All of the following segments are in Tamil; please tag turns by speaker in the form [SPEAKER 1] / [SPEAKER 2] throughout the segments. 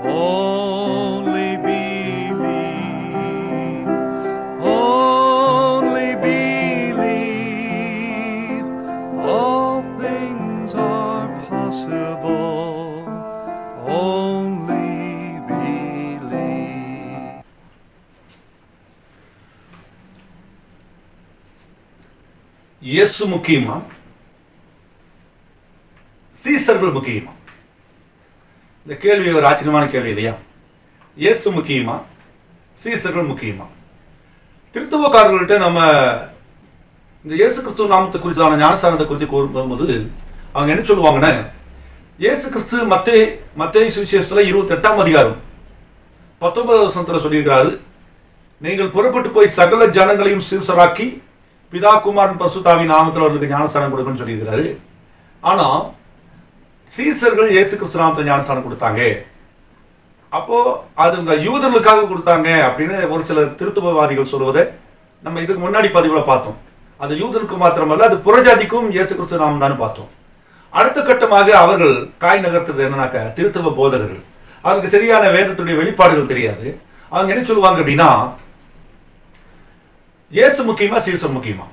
[SPEAKER 1] Only believe, only believe, all things are possible, only believe.
[SPEAKER 2] இயேசு முக்கியமா, சீசர்கள் முக்கியமா? இந்த கேள்வி ஒரு ஆச்சரியமான கேள்வி இல்லையா? இயேசு முக்கியமா, சீசர்கள் முக்கியமா? திருத்துவக்காரர்கள்ட்ட நம்ம இந்த இயேசு கிறிஸ்துவ நாமத்தை குறித்தான ஞானஸ்தானத்தை குறித்து கூறும்போது அவங்க என்ன சொல்லுவாங்கன்னா, இயேசு கிறிஸ்து மத்தேயு சுவிசேஷத்தில் 28ஆம் அதிகாரம் 19வது வசனத்தில் சொல்லியிருக்கிறாரு, நீங்கள் புறப்பட்டு போய் சகல ஜனங்களையும் சீசராக்கி பிதா குமாரன் பரிசுத்தாவின் நாமத்தில் அவர்களுக்கு ஞானஸ்தானம் கொடுக்குன்னு சொல்லியிருக்கிறாரு. ஆனால் சீசர்கள் இயேசு கிறிஸ்து நாமத்தில் ஞானஸ்தானம் கொடுத்தாங்க. அப்போ அது இந்த யூதர்களுக்காக கொடுத்தாங்க அப்படின்னு ஒரு சில திருத்துவவாதிகள் சொல்வதை நம்ம இதுக்கு முன்னாடி பதிவில் பார்த்தோம். அது யூதனுக்கு மாத்திரமல்ல, அது புறஜாதிக்கும் இயேசு கிறிஸ்து நாமம் தான் பார்த்தோம். அடுத்த கட்டமாக அவர்கள் காய் நகர்த்தது என்னன்னாக்க, திருத்துவ போதகர்கள், அவருக்கு சரியான வேதத்துடைய வெளிப்பாடுகள் தெரியாது. அவங்க என்ன சொல்லுவாங்க அப்படின்னா, இயேசு முக்கியமா, சீசர் முக்கியமா?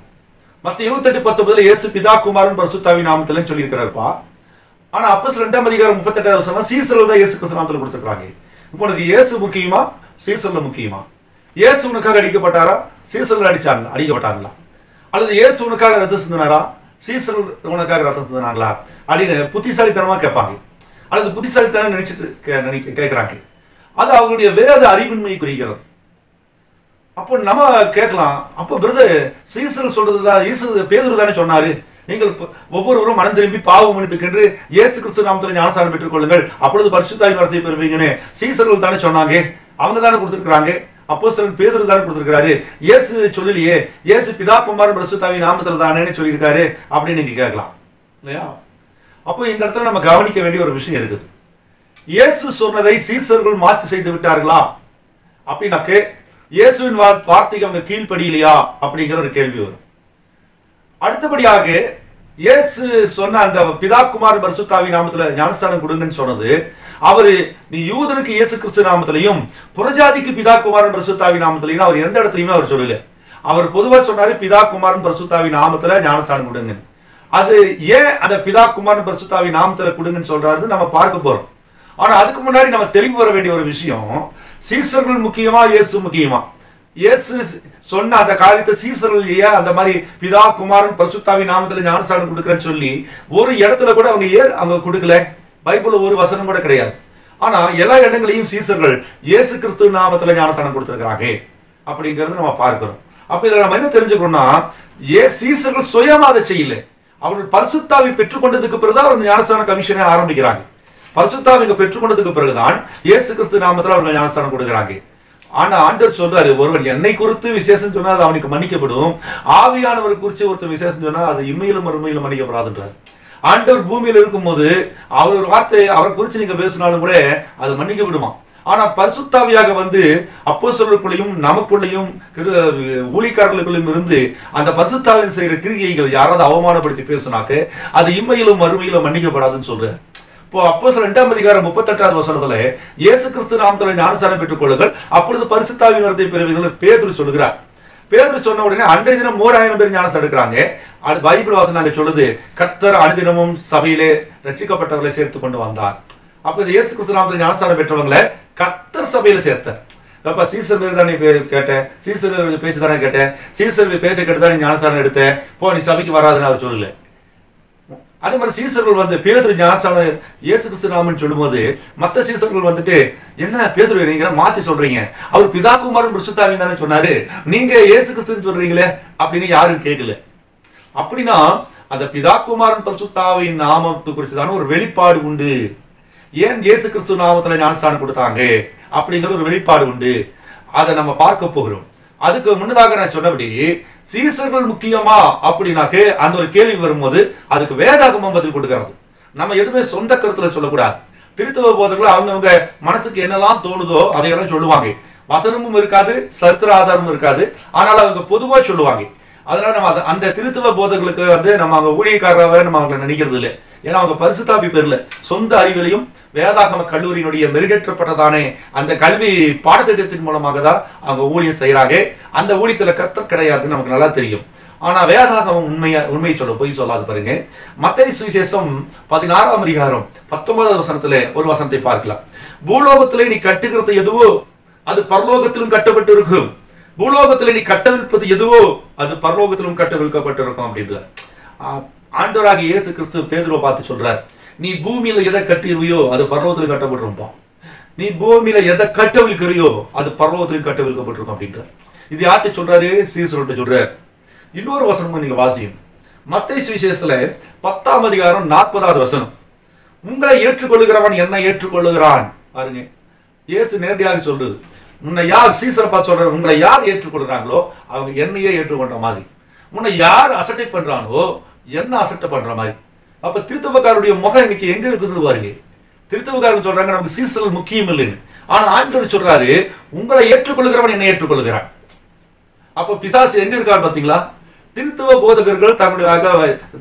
[SPEAKER 2] மத்த 28:19 இயேசு பிதா குமாரன் பரிசுத்தாவின் நாமத்தில் சொல்லியிருக்கிறாருப்பா. ஆனா அப்போஸ்தலர் 2ஆம் அதிகாரம் 38வது வசனம் சீசர்கள் தான் இயேசு கிறிஸ்து நாமத்தில் கொடுத்திருக்காங்க. இப்போ உனக்கு இயேசு முக்கியமா, சீசர்ல முக்கியமா? இயேசு உனக்காக அடிக்கப்பட்டாரா, சீசர்கள் அடிக்கப்பட்டாங்களா? அல்லது இயேசு உனக்காக ரத்தம் சிந்தினாரா, சீசர்கள் உனக்காக ரத்தம் சிந்தினாங்களா அப்படின்னு புத்திசாலித்தனமா கேட்பாங்க. அல்லது புத்திசாலித்தனம் நினைச்சிட்டு கேட்கிறாங்க. அது அவங்களுடைய வேத அறிவின்மையை குறிக்கிறது. அப்போ நம்ம கேட்கலாம், அப்போ பிரதர் சீசர்கள் சொல்றதுதான் பேதுரு தானே சொன்னாரு, நீங்கள் ஒவ்வொருவரும் மனம் திரும்பி பாவம் மன்னிப்புக்கென்று இயேசு கிறிஸ்து நாமத்தில் ஞானஸ்தானம் பெற்றுக் கொள்ளுங்கள், அப்பொழுது பரிசுத்தாவின் வரத்தை பெறுவீங்கன்னு சீசர்கள் தானே சொன்னாங்க, அவங்க தானே கொடுத்திருக்கிறாங்க, அப்போஸ்தலன் பேதுரு தானே கொடுத்திருக்கிறாரு, இயேசு சொல்லலையே, இயேசு பிதா குமாரன் பரிசுத்தாவின் நாமத்தில் தானேன்னு சொல்லியிருக்காரு அப்படின்னு நீங்க கேட்கலாம் இல்லையா? அப்போ இந்த இடத்துல நம்ம கவனிக்க வேண்டிய ஒரு விஷயம் இருக்குது. இயேசு சொன்னதை சீசர்கள் மாற்றி செய்து விட்டார்களா அப்படின்னாக்க, இயேசுவின் வார்த்தைக்கு அவங்க கீழ்ப்படியிலையா அப்படிங்கிற ஒரு கேள்வி வரும். அடுத்தபடியாக இயேசு சொன்ன அந்த பிதா குமாரன் பரிசுத்தாவின் நாமத்தில் ஞானஸ்தானம் கொடுங்கன்னு சொன்னது, அவரு நீ யூதனுக்கு இயேசு கிறிஸ்து நாமத்திலையும் புறஜாதிக்கு பிதா குமாரன் பரிசுத்தாவின் நாமத்திலையும் அவர் எந்த இடத்துலையுமே அவர் சொல்லல. அவர் பொதுவாக சொன்னாரு பிதா குமாரன் பரிசுத்தாவின் நாமத்துல ஞானஸ்தானம் கொடுங்க. அது ஏன் அந்த பிதா குமாரன் பரிசுத்தாவின் நாமத்துல கொடுங்கன்னு சொல்றாரு நம்ம பார்க்க போறோம். ஆனா அதுக்கு முன்னாடி நம்ம தெளிவு வர வேண்டிய ஒரு விஷயம், சீசர்கள் முக்கியமா, இயேசு முக்கியமா? இயேசு சொன்ன அந்த காரியத்தை சீசர்கள் ஏன் அந்த மாதிரி பிதா குமாரன் பரிசுத்தாவின் நாமத்துல ஞானஸ்தானம் கொடுக்குறேன்னு சொல்லி ஒரு இடத்துல கூட அவங்க ஏன் அவங்க கொடுக்கல? பைபிள்ல ஒரு வசனம் கூட கிடையாது. ஆனா எல்லா இடங்களையும் சீசர்கள் இயேசு கிறிஸ்து நாமத்துல ஞானஸ்தானம் கொடுத்திருக்கிறாங்க அப்படிங்கறத நம்ம பார்க்கிறோம். அப்ப இதுல நம்ம என்ன தெரிஞ்சுக்கணும்னா, சீசர்கள் சுயமா அதை செய்யல, அவர்கள் பரிசுத்தாவி பெற்றுக்கொண்டதுக்கு பிறகுதான் அவங்க ஞானஸ்தான கமிஷனை ஆரம்பிக்கிறாங்க. பரிசுத்தாவிங்க பெற்றுக்கொண்டதுக்கு பிறகுதான் இயேசு கிறிஸ்து நாமத்துல அவங்க ஞானஸ்தானம் கொடுக்குறாங்க. ஆனா ஆண்டவர் சொல்றாரு, ஒருவன் என்னை குறித்து விசேஷம் சொன்னா அது அவனுக்கு மன்னிக்கப்படும், ஆவியானவர் குறித்து ஒருத்தர் விசேஷம் சொன்னா அது இம்மையிலும் மறுமையிலும் மன்னிக்கப்படாதுன்றார். ஆண்டவர் பூமியில் இருக்கும்போது அவர் ஒரு வார்த்தை அவர் குறித்து நீங்க பேசினாலும் கூட அது மன்னிக்கப்படுமா? ஆனா பரிசுத்தாவியாக வந்து அப்போஸ்தலர்களுக்குள்ளேயும் நமக்குள்ளேயும் ஊழியக்காரர்களுக்குள்ளேயும் இருந்து அந்த பரிசுத்தாவின் செய்கிற கிரிகைகள் யாராவது அவமானப்படுத்தி பேசினாக்க அது இம்மையிலும் மறுமையிலும் மன்னிக்கப்படாதுன்னு சொல்றாரு. இப்போ அப்போஸ்தலர் 2ஆம் அதிகாரம் 38வது வசனத்துல இயேசு கிறிஸ்து நாமத்தில் ஞானஸ்தானம் பெற்றுக் கொள்ளுங்கள், அப்பொழுது பரிசுத்தாவின் வரத்தை பெறுவீர்கள் பேதுரு சொல்லுகிறார். பேதுரு சொன்ன உடனே அன்றைய தினம் 3000 பேர் ஞானஸ்தானம் எடுக்கிறாங்க. அது பைபிள் வாசனம் சொல்லுது, கர்த்தர் அனுதினமும் சபையிலே ரட்சிக்கப்பட்டவர்களை சேர்த்து கொண்டு வந்தார். அப்ப இயேசு கிறிஸ்து நாமத்தில் ஞானஸ்தானம் பெற்றவங்களை கர்த்தர் சபையில சேர்த்தார். அப்ப சீசர் பேர் தானே கேட்டேன், சீசர் பேச்சு தானே கேட்டேன், சீசர் பேச்சை கேட்டு தான் நீ ஞானஸ்தானம் எடுத்தேன், போ நீ சபைக்கு வராதுன்னு அவர் சொல்லல. அதே மாதிரி சீசர்கள் வந்து பேதுரு ஞானஸ்தானம் இயேசு கிறிஸ்து நாமன்னு சொல்லும்போது மற்ற சீசர்கள் வந்துட்டு, என்ன பேதுரு நீங்க மாத்தி சொல்றீங்க, அவர் பிதா குமாரன் பரிசுத்தாவின் தானே சொன்னாரு, நீங்க இயேசு கிறிஸ்துன்னு சொல்றீங்களே அப்படின்னு யாரும் கேட்கல. அப்படின்னா அந்த பிதா குமாரன் பரிசுத்தாவின் நாமத்தை குறித்து தானே ஒரு வெளிப்பாடு உண்டு. ஏன் இயேசு கிறிஸ்து நாமத்துல ஞானஸ்தானம் கொடுத்தாங்க அப்படிங்கிற ஒரு வெளிப்பாடு உண்டு. அதை நம்ம பார்க்க போகிறோம். அதுக்கு முன்னதாக நான் சொன்னபடி சீசர்கள் முக்கியமா அப்படின்னாக்க அந்த ஒரு கேள்வி வரும்போது அதுக்கு வேதாகமம் பதில் கொடுக்கிறது. நம்ம எதுவுமே சொந்த கருத்துல சொல்லக்கூடாது. திருத்துவ போதர்கள் அவங்கவுங்க மனசுக்கு என்னெல்லாம் தோணுதோ அதையெல்லாம் சொல்லுவாங்க. வசனமும் இருக்காது, சரித்திர ஆதாரமும் இருக்காது, ஆனால் அவங்க பொதுவா சொல்லுவாங்க. அதனால நம்ம அந்த திருத்துவ போதர்களுக்கு வந்து நம்ம அவங்க ஊழியக்காரராகவே நம்ம அவங்களை நினைக்கிறது இல்லை. ஏன்னா அவங்க பரிசுத்தாவி பெறல, சொந்த அறிவிலையும் வேதாகம கல்லூரியினுடைய மெருகேற்றப்பட்டதானே அந்த கல்வி பாடத்திட்டத்தின் மூலமாக தான் அவங்க ஊழியம் செய்யறாங்க. அந்த ஊழியத்துல கர்த்தர் கிடையாதுன்னு நமக்கு நல்லா தெரியும். ஆனா வேதாகமம் உண்மையை சொல்ல பொய் சொல்லாது பாருங்க. மத்தேயு சுவிசேஷம் 16ஆம் அதிகாரம் 19வது வசனத்துல ஒரு வசனத்தை பார்க்கலாம். பூலோகத்திலே நீ கட்டுகிறது எதுவோ அது பரலோகத்திலும் கட்டப்பட்டு இருக்கும், பூலோகத்திலே நீ கட்டவிழ்ப்பது எதுவோ அது பரலோகத்திலும் கட்டவிழ்க்கப்பட்டிருக்கும் அப்படின்றார். ஆண்டவராகிய இயேசு கிறிஸ்து பேதுருவை பார்த்து சொல்றார், நீ பூமியில எதை கட்டிடுவியோ அது பரலோகத்திலும் கட்டப்பட்டிருப்பான், நீ பூமியில எதை கட்டவிழ்க்கிறியோ அது பரலோகத்திலும் கட்டவிழ்க்கப்பட்டிருக்கும் அப்படின்றார். இது யார்கிட்ட சொல்றாரு? சீசர்கிட்ட சொல்றார். இன்னொரு வசனம் நீங்க வாசியும். மத்தேயு சுவிசேஷத்துல 10ஆம் அதிகாரம் 40வது வசனம், உங்களை ஏற்றுக்கொள்ளுகிறவன் என்ன ஏற்றுக்கொள்ளுகிறான். பாருங்க, இயேசு நேரடியாக சொல்றது. உன்னை யார் சீசரை பார்த்து சொல்ற, உங்களை யார் ஏற்றுக்கொள்கிறாங்களோ அவங்க என்னையே ஏற்றுக்கொண்ட மாதிரி, உன்னை யார் அசட்டை பண்றானோ என்ன அசட்டை பண்ற மாதிரி. அப்ப திருத்துவக்காரருடைய முகம் இன்னைக்கு எங்க இருக்குது பாருங்க. திருத்துவக்காரர் சொல்றாங்க நமக்கு சீசர்கள் முக்கியம் இல்லைன்னு. ஆனா ஆண்டவர் சொல்றாரு உங்களை ஏற்றுக்கொள்கிறவன் என்னை ஏற்றுக்கொள்கிறான். அப்ப பிசாசு எங்க இருக்கான்னு பாத்தீங்களா? திருத்துவ போதகர்கள்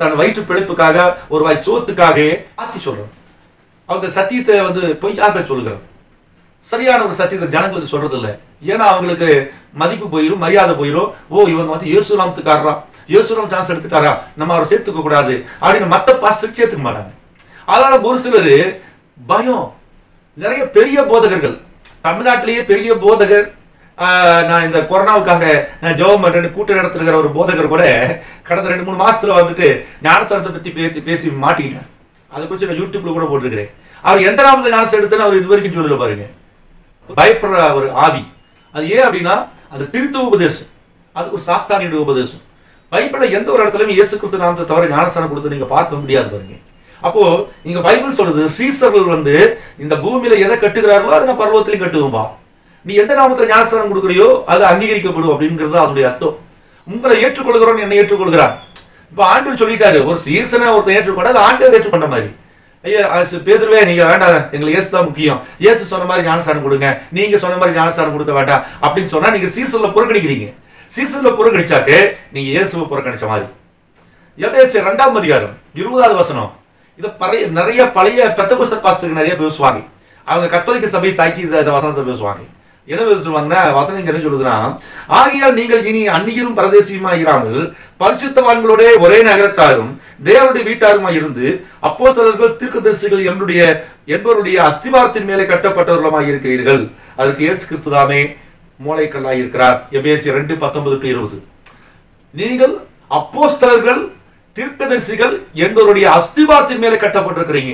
[SPEAKER 2] தன் வயிற்று பிழைப்புக்காக ஒரு வாய் சோத்துக்காக ஆத்தி சொல்றாங்க. அவங்க சத்தியத்தை வந்து பொய்யாக சொல்லுகிறாங்க. சரியான ஒரு சத்தியத்தை ஜனங்களுக்கு சொல்றது இல்லை. ஏன்னா அவங்களுக்கு மதிப்பு போயிடும், மரியாதை போயிடும். ஓ இவங்க வந்து இயேசுநாமத்துக்காரரா, இயேசுநாமம் சான்ஸ் எடுத்துட்டாரா, நம்ம அவரை சேர்த்துக்க கூடாது அப்படின்னு மற்ற பாஸ்டர் சேர்த்துக்க மாட்டாங்க. அதனால ஒரு சிலர் பயம். நிறைய பெரிய போதகர்கள் தமிழ்நாட்டிலேயே பெரிய போதகர், நான் இந்த கொரோனாவுக்காக நான் ஜெபம் பண்றேன்னு கூட்டம் நடத்துகிற ஒரு போதகர் கூட கடந்த 2-3 மாசத்துல வந்துட்டு ஞானஸ்தானத்தை பத்தி பேசி மாட்டிக்கிட்டார். அதை குறித்து நான் யூடியூப்ல கூட போட்டிருக்கிறேன். அவர் எந்த நாமத்தை ஞானஸ்தானம் எடுத்துன்னு அவர் இது வரைக்கும் சொல்லல பாருங்க. பயப்படுற ஒரு ஆவி. அது ஏன் அப்படின்னா அது திருத்துவ உபதேசம், அது ஒரு சாத்தானியுடைய உபதேசம். பைபிள்ல எந்த ஒரு இடத்துலயும் இயேசு கிறிஸ்து நாமத்தை தவிர ஞானஸ்தானம் கொடுத்து நீங்க பார்க்க முடியாது பாருங்க. அப்போ இங்க பைபிள் சொல்றது சீசர்கள் வந்து இந்த பூமியில எதை கட்டுகிறார்களோ அதை நான் பர்வத்திலையும் கட்டுவோம்பா. நீ எந்த நாமத்துல ஞானஸ்தானம் கொடுக்குறியோ அது அங்கீகரிக்கப்படும் அப்படிங்கிறது அதனுடைய அர்த்தம். உங்களை ஏற்றுக்கொள்கிறோம் என்னை ஏற்றுக்கொள்கிறான். இப்ப ஆண்டவர் சொல்லிட்டாரு, ஒரு சீசனை ஒருத்தர் ஏற்றுக்கொண்டா அது ஆண்டவர் ஏற்றுக்கொண்ட மாதிரி. ஐயா பேதுருவே நீங்க வேண்டாம், எங்களுக்கு இயேசு தான் முக்கியம், இயேசு சொன்ன மாதிரி ஞானஸ்தானம் கொடுங்க, நீங்க சொன்ன மாதிரி ஞானஸ்தானம் கொடுக்க வேண்டாம் அப்படின்னு சொன்னா நீங்க சீசன்ல புறக்கணிக்கிறீங்க. சீசன்ல புறக்கணிச்சாக்கு நீங்க இயேசுவை புறக்கணிச்ச மாதிரி. எபேசியர் 2ஆம் அதிகாரம் 20வது வசனம். இதை நிறைய பழைய பெந்தகோஸ்தே பாஸ்டர்கள் நிறைய பேசுவாங்க. அவங்க கத்தோலிக்க சபை தாக்கி இந்த வசனத்தை பேசுவாங்க. என்ன பேசுவாங்கன்னா வசனம் என்ன சொல்லுதுன்னா, ஆகையால் நீங்கள் இனி அந்நியரும் பரதேசியுமாயிராமல் பரிசுத்தவான்களோட ஒரே நகரத்தாரும் தேவனுடைய வீட்டாருமாய் இருந்து அப்போஸ்தலர்கள் தீர்க்கதரிசிகள் என்பவருடைய அஸ்திவாரத்தின் மேலே கட்டப்பட்டவர்களுமாய் இருக்கிறீர்கள். அதற்கு இயேசு கிறிஸ்து தாமே மூளைக்கல்லாய் இருக்கிறார். எபேசியர் 2:19-20. நீங்கள் அப்போஸ்தலர்கள் தீர்க்கதரிசிகள் என்பவருடைய அஸ்திவாரத்தின் மேலே கட்டப்பட்டிருக்கிறீங்க.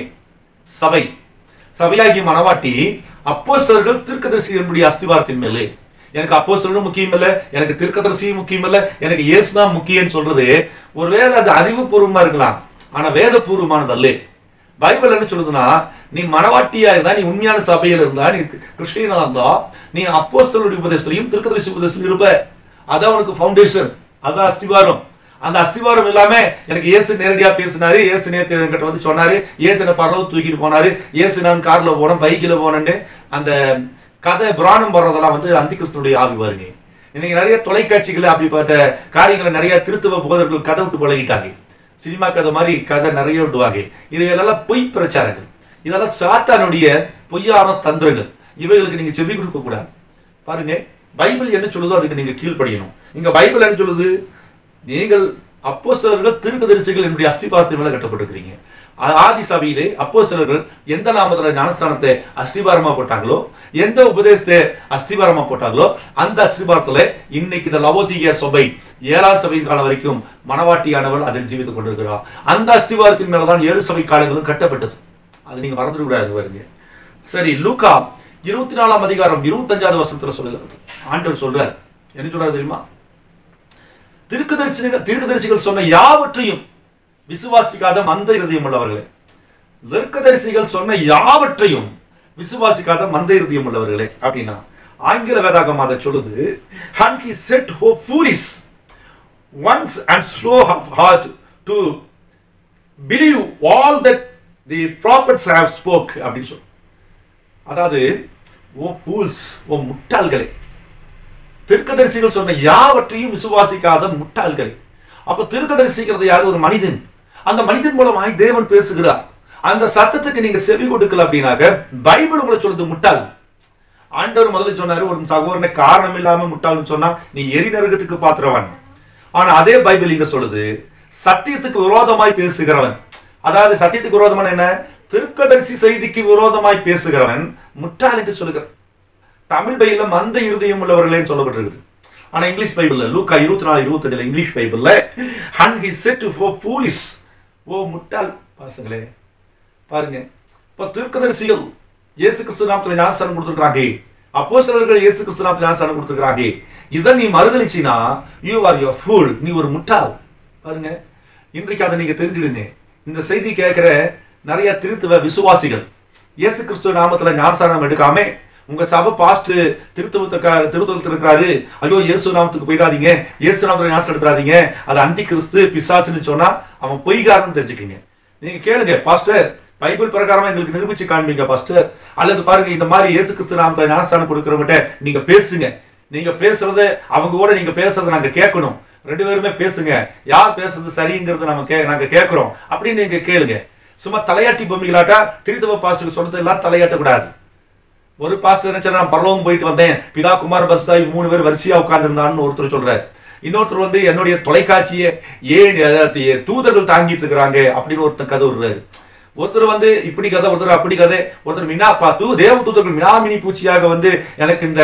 [SPEAKER 2] சபையாகிய மனவாட்டி அப்போஸ்தலர்கள் தீர்க்கதரிசிகள் என்புடைய அஸ்திவாரத்தின் மேலே. எனக்கு அப்போஸ்தலரும் முக்கியம் இல்லை, எனக்கு தீர்க்கதரிசியும் முக்கியம் இல்லை, எனக்கு இயேசு தான் முக்கியம் சொல்றது ஒருவேளை அது அறிவுபூர்வமா இருக்கலாம், ஆனா வேதபூர்வமானது அல்ல. பைபிள் என்ன சொல்லுதுன்னா, நீ மனவாட்டியா இருந்தா, நீ உண்மையான சபையில இருந்தா, நீ கிறிஸ்டியனா இருந்தா, நீ அப்போஸ்தலருடைய உபதேசத்திலையும் தீர்க்கதரிசி உபதேசத்திலும் இருப்ப. அதான் உனக்கு ஃபவுண்டேஷன், அதான் அஸ்திவாரம். அந்த அஸ்திவாரம் இல்லாம எனக்கு இயேசு நேரடியா பேசினாரு, இயேசு நேற்று என்கிட்ட வந்து சொன்னாரு, இயேசு என்ன பரலோகத்துக்கு தூக்கிட்டு போனாரு, இயேசு நான் கார்ல போனேன், பைக்கில் போனேன்னு அந்த கதை புராணம் போடுறதெல்லாம் வந்து அந்தி கிறிஸ்துனுடைய ஆவி பாருங்க. இன்னைக்கு நிறைய தொலைக்காட்சிகள் அப்படிப்பட்ட காரியங்களை நிறைய திருத்துவ போதர்கள் கதை விட்டு பழகிட்டாங்க. சினிமா கதை மாதிரி கதை நிறைய விட்டுவாங்க. இவைகளெல்லாம் பொய் பிரச்சாரங்கள், இதெல்லாம் சாத்தானுடைய பொய்யான தந்திரங்கள். இவைகளுக்கு நீங்க செவி கொடுக்க கூடாது. பாருங்க, பைபிள் என்ன சொல்லுதோ அதுக்கு நீங்க கீழ்ப்படியணும். இங்க பைபிள் என்ன சொல்லுது, நீங்கள் அப்போஸ்தலர்கள் தீர்க்கதரிசிகள் என்னுடைய அஸ்திபாரத்தின் மேல கட்டப்பட்டிருக்கிறீங்க. ஆதி சபையிலே அப்போஸ்தலர்கள் எந்த நாமத்துல ஞானஸ்தானத்தை அஸ்திபாரமா போட்டாங்களோ, எந்த உபதேசத்தை அஸ்திபாரமா போட்டாங்களோ, அந்த அஸ்திபாரத்துல இன்னைக்கு இந்த லவோதிகேயா சபை 7ஆம் சபையின் காலம் வரைக்கும் மனவாட்டியானவள் அதில் ஜீவித்துக் கொண்டிருக்கிறார். அந்த அஸ்திபாரத்தின் மேலதான் 7 சபை காலங்களும் கட்டப்பட்டது. அது நீங்க மறந்துட கூடாது வருங்க. சரி, லூக்கா 24ஆம் அதிகாரம் 25வது வசனத்துல சொல்லுகிறது. ஆண்டவர் சொல்றார், என்ன சொல்றாரு தெரியுமா? தீர்க்கதரிசிகள் சொன்ன யாவற்றையும் விசுவாசிக்காத மந்த இருதயம் உள்ளவர்களே. தீர்க்கதரிசிகள் சொன்ன யாவற்றையும் விசுவாசிக்காத மந்த இருதயம் உள்ளவர்களே அப்படின்னா ஆங்கில வேதாகமம் அதை சொல்லுது. And he said how foolish once and slow of heart to believe all that the prophets have spoke அப்படின்னு சொல்லு. அதாவது ஓ fools, ஓ முட்டாள்களே, தீர்க்கதரிசிகள் சொன்ன யாவற்றையும் விசுவாசிக்காத முட்டாள்களே. அப்ப தீர்க்கதரிசிக்கிறது யார்? ஒரு மனிதன். அந்த மனிதன் மூலமாய் தேவன் பேசுகிறார். அந்த சத்தத்துக்கு நீங்க செவி கொடுக்கல அப்படின்னாக்க பைபிள் உங்களை சொல்றது முட்டாள். ஆண்டவர் முதல்ல சொன்னாரு, ஒரு சகோதரனை காரணம் இல்லாம முட்டாள்னு சொன்னா நீ எரி நரகத்துக்கு பாத்திரவன். ஆனா அதே பைபிள் இங்க சொல்லுது, சத்தியத்துக்கு விரோதமாய் பேசுகிறவன், அதாவது சத்தியத்துக்கு விரோதமான என்ன? தீர்க்கதரிசி செய்திக்கு விரோதமாய் பேசுகிறவன் முட்டாள் என்று சொல்லுகிறார். தமிழ் பைபிள்ல மந்த இருதயம் உள்ளவர்களே சொல்லப்பட்டிருக்குது. ஆனா இங்கிலீஷ் பைபிள்ல லூக்கா 24:25 இங்கிலீஷ் பைபிள்ல and he said to foolish, ஓ முட்டாள் பாசங்களே. பாருங்க, இப்ப தீர்க்கதரிசிகள் இயேசு கிறிஸ்து நாமத்துல ஞானஸ்நானம் கொடுத்திருக்காங்க, அப்போஸ்தலர்கள் இயேசு கிறிஸ்து நாமத்துல ஞானஸ்நானம் கொடுத்திருக்காங்க. இதை நீ மறுதலிச்சினா you are your fool, நீ ஒரு முட்டாள். பாருங்க, இன்றைக்கு அதை நீங்க தெரிஞ்சிடுங்க. இந்த செய்தி கேட்கிற நிறைய திருத்துவ விசுவாசிகள் இயேசு கிறிஸ்து நாமத்துல ஞானஸ்நானம் எடுக்காம உங்க சபை பாஸ்ட் திருத்துவத்தில் இருக்கிறாரு, ஐயோ இயேசு நாமத்துக்கு போயிடாதீங்க, இயேசு நாமத்துல ஞானஸ்நானம் எடுத்துறாதீங்க, அது அந்தி கிறிஸ்து பிசாசுன்னு சொன்னா அவன் பொய்காரன்னு தெரிஞ்சுக்கீங்க. நீங்க கேளுங்க, பாஸ்டர் பைபிள் பிரகாரமா எங்களுக்கு நிரூபிச்சு காண்பீங்க பாஸ்டர், அல்லது பாருங்க இந்த மாதிரி இயேசு கிறிஸ்து நாமத்துல ஞானஸ்நானம் கொடுக்கிறவங்க நீங்க பேசுங்க, நீங்க பேசுறது அவங்க கூட நீங்க பேசுறதை நாங்க கேட்கணும், ரெண்டு பேருமே பேசுங்க, யார் பேசுறது சரிங்கிறது நாங்க கேட்கிறோம் அப்படின்னு நீங்க கேளுங்க. சும்மா தலையாட்டி பொம்மைகளாட்டா திருத்துவ பாஸ்டர் சொல்றது எல்லாம் தலையாட்ட கூடாது. ஒரு பாஸ்டர் என்ன சொல்ற, நான் பரலோகம் போயிட்டு வந்தேன், பிதா குமார் பரிசுத்தாவி 3 பேர் வரிசையா உட்கார்ந்துருந்தான்னு ஒருத்தர் சொல்றாரு. இன்னொருத்தர் வந்து என்னுடைய தொலைக்காட்சியை ஏன் தூதர்கள் தாங்கிட்டு இருக்கிறாங்க அப்படின்னு ஒருத்தர் கதை விடுறாரு. ஒருத்தர் வந்து இப்படி கதை, ஒருத்தர் அப்படி கதை, ஒருத்தர் மினா தேவ தூதர்கள் மினாமினி பூச்சியாக வந்து எனக்கு இந்த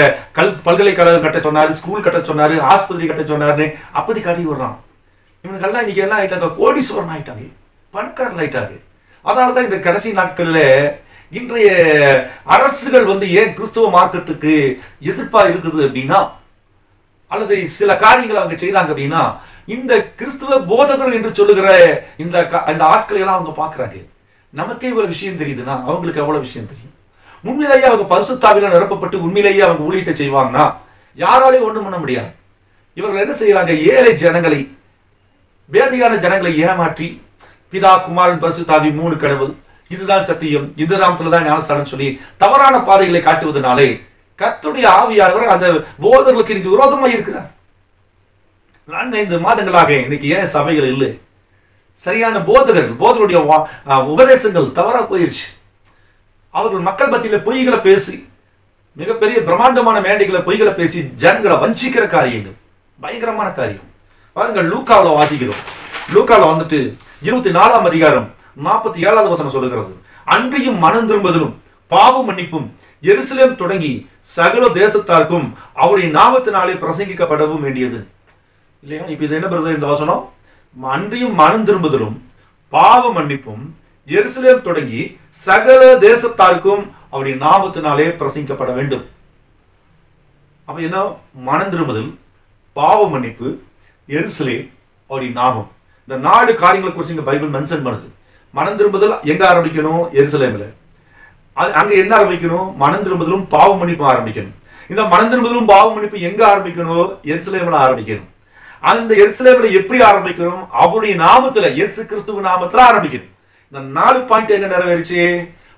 [SPEAKER 2] பல்கலைக்கழகம் கட்ட சொன்னாரு, ஸ்கூல் கட்ட சொன்னாரு, ஆஸ்பத்திரி கட்ட சொன்னாருன்னு அப்படி காட்டி விடுறான். இவனுக்கெல்லாம் இன்னைக்கு எல்லாம் ஆயிட்டாங்க, கோடீஸ்வரன் ஆயிட்டாங்க, பணக்காரன் ஆயிட்டாங்க. அதனாலதான் இந்த கடைசி நாட்கள்ல இன்றைய அரசுகள் வந்து ஏன் கிறிஸ்துவ மார்க்கத்துக்கு எதிர்ப்பா இருக்குது அப்படின்னா, அல்லது சில காரியங்களை அவங்க செய்யறாங்க அப்படின்னா, இந்த கிறிஸ்துவ போதகர்கள் என்று சொல்லுகிற இந்த ஆட்களை எல்லாம் அவங்க பாக்குறாங்க. நமக்கே இவ்வளவு விஷயம் தெரியுதுன்னா அவங்களுக்கு எவ்வளவு விஷயம் தெரியும். உண்மையிலேயே அவங்க பரிசுத்தாவில நிரப்பப்பட்டு உண்மையிலேயே அவங்க ஊழியத்தை செய்வாங்கன்னா யாராலையும் ஒண்ணும் பண்ண முடியாது. இவர்கள் என்ன செய்யறாங்க, ஏழை ஜனங்களை, வேதியான ஜனங்களை ஏமாற்றி பிதா குமாரன் பரிசுத்தாவி 3 கடவுள், இதுதான் சத்தியம், இந்த நாமத்துலதான் ஞானஸ்தானம் சொல்லி தவறான பாதைகளை காட்டுவதனாலே கர்த்தருடைய ஆவியானவர் அந்த போதர்களுக்கு இன்னைக்கு விரோதமா இருக்கிறார். 4-5 மாதங்களாக இன்னைக்கு ஏன் சபைகள் இல்லை? சரியான போதகருடைய உபதேசங்கள் தவறா போயிருச்சு. அவர்கள் மக்கள் மத்தியில பொய்களை பேசி, மிகப்பெரிய பிரம்மாண்டமான மேடைகளை பொய்களை பேசி ஜனங்களை வஞ்சிக்கிற காரியங்கள் பயங்கரமான காரியம். பாருங்க, லூக்காவில் வாசிக்கிறோம். லூக்காவில் வந்துட்டு 24ஆம் அதிகாரம் 47வது வசனம் சொல்லுகிறது, அன்றியும் மனம் திரும்புதலும் பாவ மன்னிப்பும் எருசலேம் தொடங்கி சகல தேசத்தாருக்கும் அவருடைய நாமத்தினாலே பிரசங்கிக்கப்படவும் வேண்டியது. இல்லையா? இப்ப இது என்ன வருது இந்த வசனம்? அன்றியும் மனம் திரும்புதலும் பாவ மன்னிப்பும் எருசலேம் தொடங்கி சகல தேசத்தாருக்கும் அவருடைய நாமத்தினாலே பிரசங்கிக்கப்பட வேண்டும். அப்ப என்ன? மனம் திரும்புதல், பாவ மன்னிப்பு, எருசலேம், அவருடைய நாமம். இந்த 4 காரியங்களை குறித்து இங்க பைபிள் மென்ஷன் பண்ணுது. மனம் திரும்புதல் எங்க ஆரம்பிக்கணும்? எருசலேம்ல. அங்க என்ன ஆரம்பிக்கணும்? மனம் திரும்புதலும் பாவ மன்னிப்பும் ஆரம்பிக்கணும். இந்த மனம் திரும்புதலும் பாவ மன்னிப்பு எங்க ஆரம்பிக்கணும்? எருசலேம்ல ஆரம்பிக்கணும். அந்த எருசலேம்ல எப்படி ஆரம்பிக்கணும்? அவருடைய நாமத்துல, இயேசு கிறிஸ்துவ நாமத்துல ஆரம்பிக்கணும். இந்த 4 பாயிண்ட் எங்க நிறைவேறிச்சு?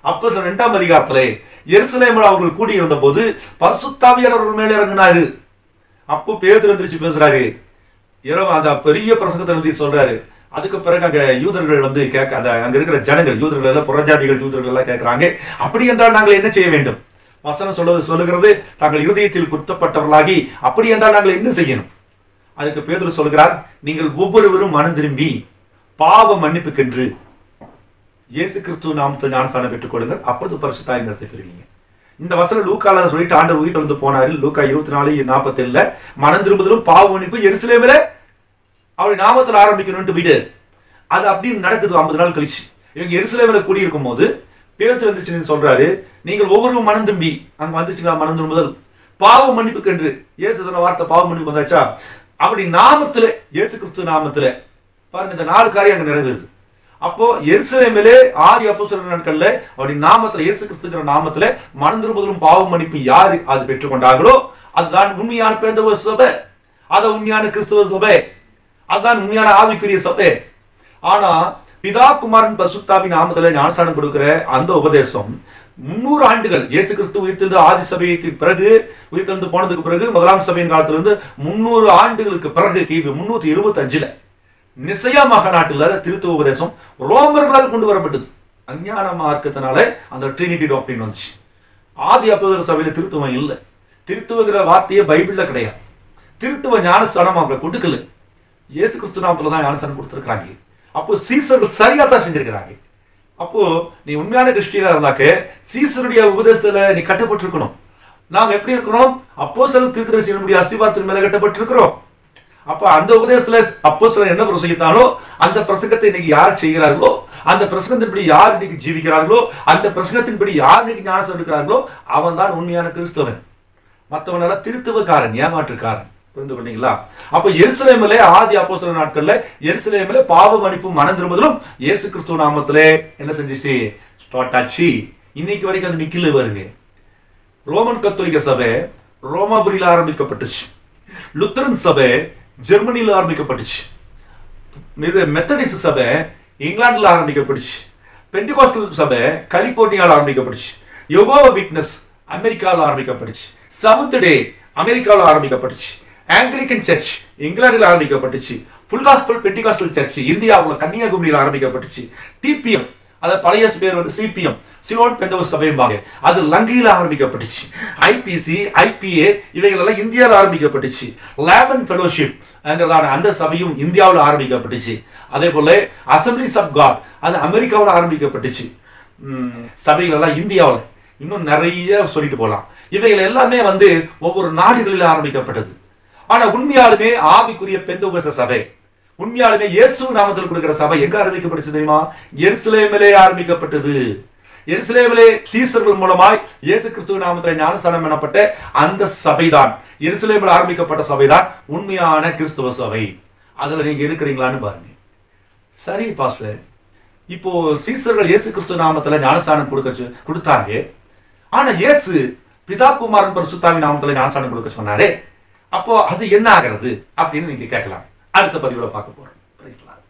[SPEAKER 2] அப்போஸ்தலர் 2ஆம் அதிகாரத்துல எருசலேம்ல அவர்கள் கூடியிருந்த போது பரிசுத்தாவியானவர் அவர்கள் மேல இறங்கினாரு. அப்போ பேதுரு எந்திரிச்சு பேசுறாரு, அந்த பெரிய பிரசங்கத்தை எழுதி சொல்றாரு. அதுக்கு பிறகு அங்க யூதர்கள் வந்து அங்க இருக்கிற ஜனங்கள், யூதர்கள் எல்லாம், புறஜாதிகள் யூதர்கள் எல்லாம் கேட்கிறாங்க, அப்படி என்றால் நாங்கள் என்ன செய்ய வேண்டும்? வசனம் சொல்லுகிறது, தாங்கள் இருதயத்தில் குத்தப்பட்டவர்களாகி அப்படி என்றால் நாங்கள் என்ன செய்யணும்? அதுக்கு பேதுரு சொல்கிறார், நீங்கள் ஒவ்வொருவரும் மனம் திரும்பி பாவ மன்னிப்புக்கென்று இயேசு கிறிஸ்துவ நாமத்தில் ஞானஸ்நானம் பெற்றுக் கொள்ளுங்கள், அப்பொழுது பரிசுத்த ஆவியை பெறுவீங்க. இந்த வசனம் லூக்கால சொல்லிட்டு ஆண்டவர் உயிர் தெழுந்து போனாரு. லூக்கா 24:47 மனம் திரும்புதலும் பாவ மன்னிப்பு எருசலேமில அவருடைய நாமத்தில் ஆரம்பிக்கணும்னு வீடு. அது அப்படின்னு நடக்குது 50 நாள் கழிச்சு. இவங்க எருசலேமில கூடியிருக்கும் போது பேதுரு எந்திரிச்சு சொல்றாரு, நீங்கள் ஒவ்வொருவரும் மனம் திரும்பி, அங்க வந்துச்சுங்களா மனம் திரும்புதல், பாவ மன்னிப்புக்கென்று. இயேசு சொன்ன வார்த்தை பாவ மன்னிப்பு வந்தாச்சா? அப்படி நாமத்துல, இயேசு கிறிஸ்து நாமத்துல. பாருங்க, இந்த 4 காரியம் அங்க நிறைவேறுது. அப்போ எருசலேமிலே ஆதி அப்போஸ்தலர் நாட்கள்ல அவருடைய நாமத்துல, இயேசு கிறிஸ்துங்கிற நாமத்துல மனம் திரும்புதலும் பாவ மன்னிப்பு யாரு அது பெற்றுக்கொண்டாங்களோ அதுதான் உண்மையான பெந்தகோஸ்து சபை, அதான் உண்மையான கிறிஸ்துவ சபை, அதுதான் உண்மையான ஆவிக்குரிய சபை. ஆனா பிதா குமாரன் பரிசுத்தாவின் நாமத்துல ஞானஸ்நானம் கொடுக்கிற அந்த உபதேசம் 300 ஆண்டுகள் இயேசு கிறிஸ்து உயிர்த்தெழுந்த ஆதி சபைக்கு பிறகு, உயிர்த்தெழுந்து போனதுக்கு பிறகு, முதலாம் சபையின் காலத்திலிருந்து 300 ஆண்டுகளுக்கு பிறகு கிபி 325 நிசையா மகாநாட்டில் திருத்துவ உபதேசம் ரோமர்களால் கொண்டு வரப்பட்டது. அஞ்ஞான மார்க்கத்தினால அந்த ட்ரினிட்டி டாக்டரின் வந்துச்சு. ஆதி அப்போஸ்தலர் சபையில திருத்துவம் இல்லை. திருத்துவங்கிற வார்த்தையே பைபிள்ல கிடையாது. திருத்துவ ஞானஸ்தானம் அவங்க கொடுக்கல. இயேசு கிறிஸ்து நாமத்துல தான் ஞானஸ்தானம் கொடுத்துருக்காங்க. அப்போ சீசர்கள் சரியா தான் செஞ்சிருக்கிறாங்க. அப்போ நீ உண்மையான கிறிஸ்டியனா இருந்தாக்க சீசருடைய உபதேசத்துல நீ கட்டப்பட்டிருக்கணும். நாம் எப்படி இருக்கிறோம்? அப்போஸ்தலர் தீர்க்கதரிசியினுடைய அஸ்திவாரத்தின் மேல கட்டப்பட்டிருக்கிறோம். அப்ப அந்த உபதேசத்துல அப்போஸ்தலர் என்ன பிரசங்கித்தாலோ அந்த பிரசங்கத்தை இன்னைக்கு யார் செய்கிறார்களோ, அந்த பிரசங்கத்தின்படி யார் இன்னைக்கு ஜீவிக்கிறார்களோ, அந்த பிரசங்கத்தின்படி யார் இன்னைக்கு ஞானஸ்தானம் எடுக்கிறார்களோ அவன் தான் உண்மையான கிறிஸ்தவன். மற்றவனெல்லாம் திருத்துவக்காரன், ஏமாற்றுக்காரன். புரிந்து கொண்டீங்களா? அப்ப எருசலேமிலே ஆதி அப்போஸ்தலர் நாட்கள்ல எருசலேமிலே பாவ மன்னிப்பு மனம் திரும்புதலும் இயேசு கிறிஸ்துவ நாமத்திலே என்ன செஞ்சிச்சு? ஸ்டார்ட் ஆச்சு. இன்னைக்கு வரைக்கும் அது நிக்கல வருங்க. ரோமன் கத்தோலிக்க சபை ரோமாபுரியில் ஆரம்பிக்கப்பட்டுச்சு. லுத்தரன் சபை ஜெர்மனியில் ஆரம்பிக்கப்பட்டுச்சு. மெத்தடிஸ்ட் சபை இங்கிலாந்துல ஆரம்பிக்கப்பட்டுச்சு. பெண்டிகாஸ்டல் சபை கலிபோர்னியாவில் ஆரம்பிக்கப்பட்டுச்சு. யெகோவா விட்னஸ் அமெரிக்காவில் ஆரம்பிக்கப்பட்டுச்சு. செவன்த் டே அமெரிக்காவில் ஆரம்பிக்கப்பட்டுச்சு. ஆங்கிலிக்கன் சர்ச் இங்கிலாந்தில் ஆரம்பிக்கப்பட்டுச்சு. ஃபுல் காஸ்பல் பெண்டிகாஸ்டல் சர்ச் இந்தியாவில் கன்னியாகுமரியில் ஆரம்பிக்கப்பட்டுச்சு. டிபிஎம், அது பழைய பேர் வந்து சிபிஎம், சிலோன் பெந்தகோஸ்து சபைம்பாங்க, அது லங்கையில் ஆரம்பிக்கப்பட்டுச்சு. ஐபிசி, ஐபிஏ இவைகள் எல்லாம் இந்தியாவில் ஆரம்பிக்கப்பட்டுச்சு. லேமன் ஃபெலோஷிப் அந்த சபையும் இந்தியாவில் ஆரம்பிக்கப்பட்டுச்சு. அதே போல அசம்பிளிஸ் ஆஃப் காட் அது அமெரிக்காவில் ஆரம்பிக்கப்பட்டுச்சு. சபைகள் எல்லாம் இந்தியாவில், இன்னும் நிறைய சொல்லிட்டு போகலாம். இவைகள் எல்லாமே வந்து ஒவ்வொரு நாடுகளில் ஆரம்பிக்கப்பட்டது. ஆனா உண்மையாலுமே ஆவிக்குரிய பெந்தகோஸ்து சபை, உண்மையாலுமே இயேசு நாமத்தில் கொடுக்கிற சபை எங்க ஆரம்பிக்கப்பட்டுச்சு தெரியுமா? எருசலேமிலே ஆரம்பிக்கப்பட்டது. எருசலேமிலே சீசர்கள் மூலமாய் இயேசு கிறிஸ்துவின் நாமத்தில் ஞானஸ்தானம் எனப்பட்ட அந்த சபைதான், எருசலேமில் ஆரம்பிக்கப்பட்ட சபைதான் உண்மையான கிறிஸ்துவ சபை. அதுல நீங்க இருக்கிறீங்களான்னு பாருங்க. சரி பாஸ்டர், இப்போ சீசர்கள் இயேசு கிறிஸ்து நாமத்தில் ஞானஸ்தானம் கொடுத்தாங்க. ஆனா இயேசு பிதா குமாரன் பரிசுத்தாவின் நாமத்தில் ஞானஸ்தானம் கொடுக்க சொன்னாரே, அப்போ அது என்ன ஆகிறது அப்படின்னு நீங்க கேட்கலாம். அடுத்த பதிவுல பார்க்க போறோம். Praise the Lord.